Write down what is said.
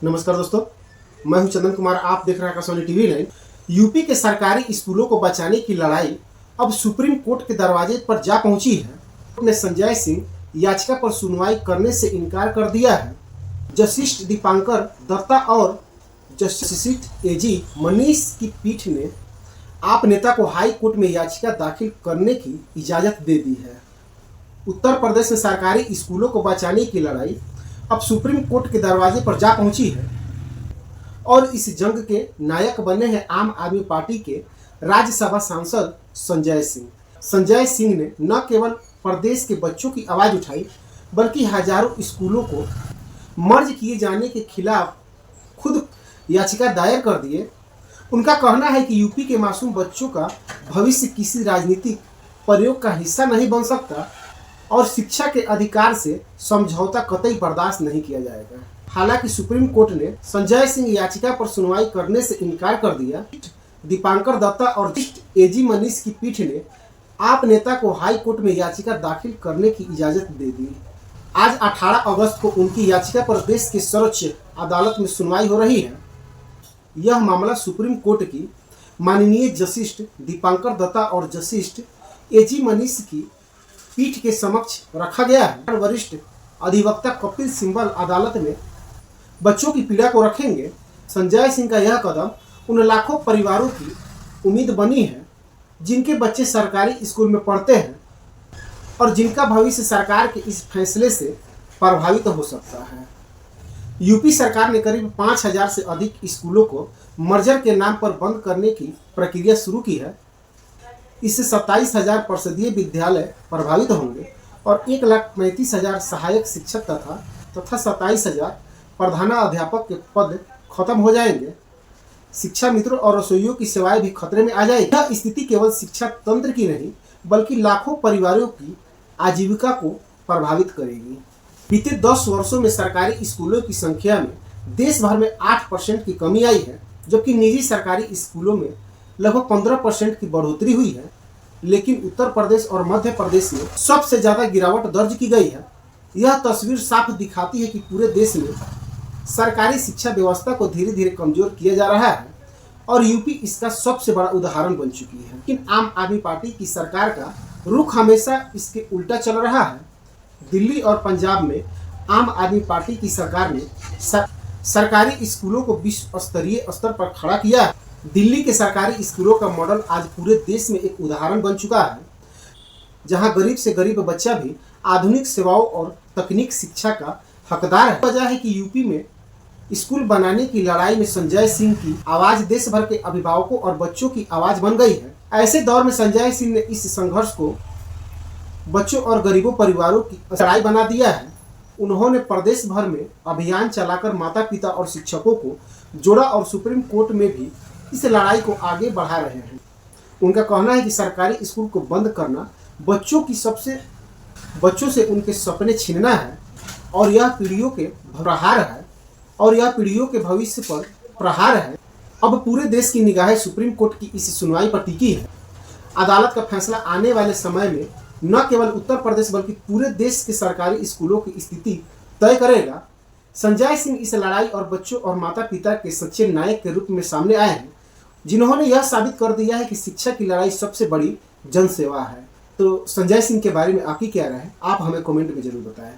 नमस्कार दोस्तों, मैं हूं चंदन कुमार। आप देख रहे हैं आकाशवाणी टीवी 9। यूपी के सरकारी स्कूलों को बचाने की लड़ाई अब सुप्रीम कोर्ट के दरवाजे पर जा पहुंची है। कोर्ट ने संजय सिंह याचिका पर सुनवाई करने से इनकार कर दिया है। जस्टिस दीपांकर दत्ता और जस्टिस एजी मनीष की पीठ ने आप नेता को हाई कोर्ट में याचिका दाखिल करने की इजाजत दे दी है। उत्तर प्रदेश में सरकारी स्कूलों को बचाने की लड़ाई अब सुप्रीम कोर्ट के दरवाजे पर जा पहुंची है और इस जंग के नायक बने हैं आम आदमी पार्टी के राज्यसभा सांसद संजय सिंह। संजय सिंह ने न केवल प्रदेश के बच्चों की आवाज उठाई, बल्कि हजारों स्कूलों को मर्ज किए जाने के खिलाफ खुद याचिका दायर कर दिए। उनका कहना है कि यूपी के मासूम बच्चों का भविष्य किसी राजनीतिक प्रयोग का हिस्सा नहीं बन सकता और शिक्षा के अधिकार से समझौता कतई बर्दाश्त नहीं किया जाएगा। हालांकि सुप्रीम कोर्ट ने संजय सिंह याचिका पर सुनवाई करने से इनकार कर दिया। दीपांकर दत्ता और एजी मनीष की पीठ ने आप नेता को हाई कोर्ट में याचिका दाखिल करने की इजाजत दे दी। आज 18 अगस्त को उनकी याचिका पर देश की सर्वोच्च अदालत में सुनवाई हो रही है। यह मामला सुप्रीम कोर्ट की माननीय जस्टिस दीपांकर दत्ता और जस्टिस एजी मनीष की पीठ के समक्ष रखा गया है। वरिष्ठ अधिवक्ता कपिल सिब्बल अदालत में बच्चों की पीड़ा को रखेंगे। संजय सिंह का यह कदम उन लाखों परिवारों की उम्मीद बनी है जिनके बच्चे सरकारी स्कूल में पढ़ते हैं और जिनका भविष्य सरकार के इस फैसले से प्रभावित हो सकता है। यूपी सरकार ने करीब 5000 से अधिक स्कूलों को मर्जर के नाम पर बंद करने की प्रक्रिया शुरू की है। इससे 27,000 परिषदीय विद्यालय प्रभावित होंगे और 1,35,000 सहायक शिक्षक तथा 27,000 प्रधानाध्यापक के पद खत्म हो जाएंगे। शिक्षा मित्रों और रसोइयों की सेवाएं भी खतरे में आ जाएगी। यह स्थिति केवल शिक्षा तंत्र की नहीं, बल्कि लाखों परिवारों की आजीविका को प्रभावित करेगी। बीते 10 वर्षों में सरकारी स्कूलों की संख्या में देश भर में 8% की कमी आई है, जबकि निजी सरकारी स्कूलों में लगभग 15% की बढ़ोतरी हुई है। लेकिन उत्तर प्रदेश और मध्य प्रदेश में सबसे ज्यादा गिरावट दर्ज की गई है। यह तस्वीर साफ दिखाती है कि पूरे देश में सरकारी शिक्षा व्यवस्था को धीरे धीरे कमजोर किया जा रहा है और यूपी इसका सबसे बड़ा उदाहरण बन चुकी है। लेकिन आम आदमी पार्टी की सरकार का रुख हमेशा इसके उल्टा चल रहा है। दिल्ली और पंजाब में आम आदमी पार्टी की सरकार ने सरकारी स्कूलों को विश्व स्तरीय स्तर पर खड़ा किया है। दिल्ली के सरकारी स्कूलों का मॉडल आज पूरे देश में एक उदाहरण बन चुका है, जहां गरीब से गरीब बच्चा भी आधुनिक सेवाओं और तकनीक शिक्षा का हकदार है। वजह है कि यूपी में स्कूल बनाने की लड़ाई में संजय सिंह की आवाज देश भर के अभिभावकों और बच्चों की आवाज बन गई है। ऐसे दौर में संजय सिंह ने इस संघर्ष को बच्चों और गरीबों परिवारों की लड़ाई बना दिया है। उन्होंने प्रदेश भर में अभियान चलाकर माता पिता और शिक्षकों को जोड़ा और सुप्रीम कोर्ट में भी इस लड़ाई को आगे बढ़ा रहे हैं। उनका कहना है कि सरकारी स्कूल को बंद करना बच्चों से उनके सपने छीनना है और यह पीढ़ियों के भविष्य पर प्रहार है। अब पूरे देश की निगाहें सुप्रीम कोर्ट की इस सुनवाई पर टिकी है। अदालत का फैसला आने वाले समय में न केवल उत्तर प्रदेश बल्कि पूरे देश के सरकारी स्कूलों की स्थिति तय करेगा। संजय सिंह इस लड़ाई और बच्चों और माता पिता के सच्चे नायक के रूप में सामने आए हैं, जिन्होंने यह साबित कर दिया है कि शिक्षा की लड़ाई सबसे बड़ी जनसेवा है। तो संजय सिंह के बारे में आपकी क्या राय है? आप हमें कमेंट में जरूर बताएं।